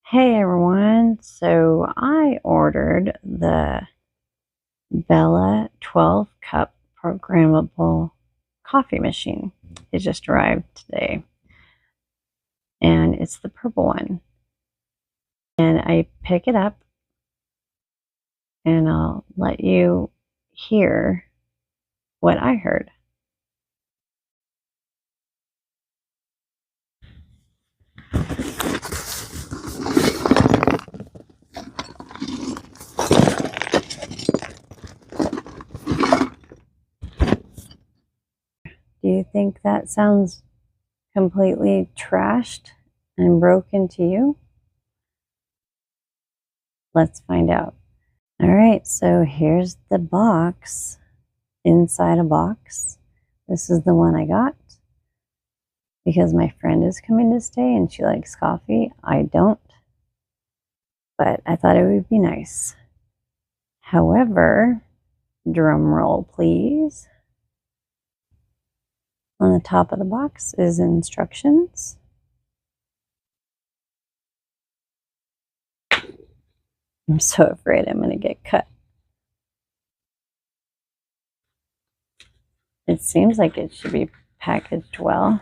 Hey everyone, so I ordered the Bella 12 cup programmable coffee machine. It just arrived today and it's the purple one. And I pick it up and I'll let you hear what I heard. Do you think that sounds completely trashed and broken to you? Let's find out. All right, so here's the box. Inside a box. This is the one I got because my friend is coming to stay and she likes coffee. I don't, but I thought it would be nice. However, drum roll please. On the top of the box is instructions. I'm so afraid I'm going to get cut. It seems like it should be packaged well.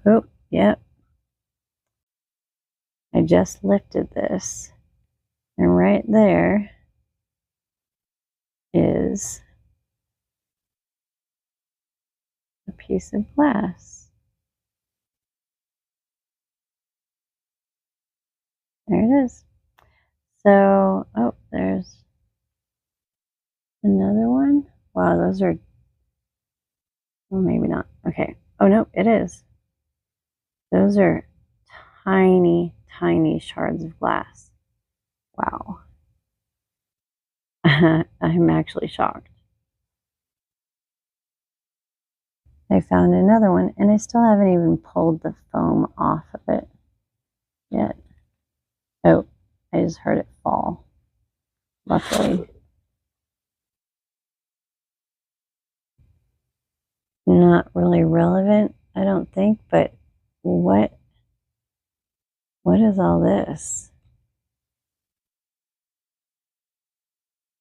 Oh, yep. I just lifted this, and right there is a piece of glass. There it is. So, oh, there's another one. Wow, those are, well, maybe not. Okay. Oh, no, it is. Those are tiny, tiny shards of glass. Wow. I'm actually shocked. I found another one, and I still haven't even pulled the foam off of it yet. Oh, I just heard it fall. Luckily. Not really relevant, I don't think, but what is all this?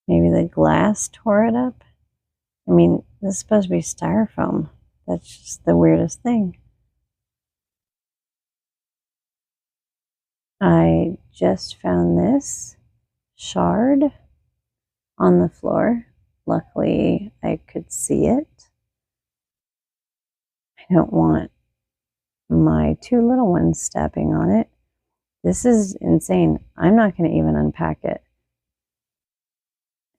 Maybe the glass tore it up? I mean, this is supposed to be styrofoam. That's just the weirdest thing. I just found this shard on the floor. Luckily, I could see it. I don't want my two little ones stepping on it. This is insane. I'm not going to even unpack it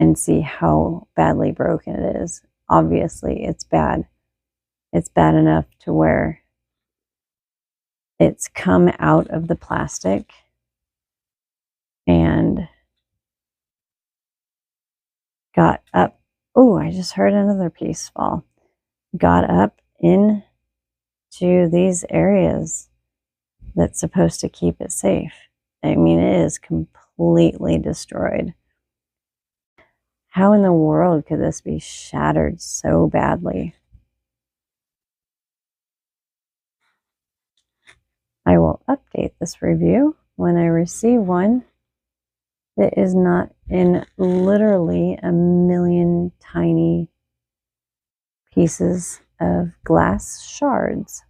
and see how badly broken it is. Obviously, it's bad. It's bad enough to where it's come out of the plastic and got up. Oh, I just heard another piece fall. Got up into these areas that's supposed to keep it safe. I mean, it is completely destroyed. How in the world could this be shattered so badly? I will update this review when I receive one that is not in literally a million tiny pieces of glass shards.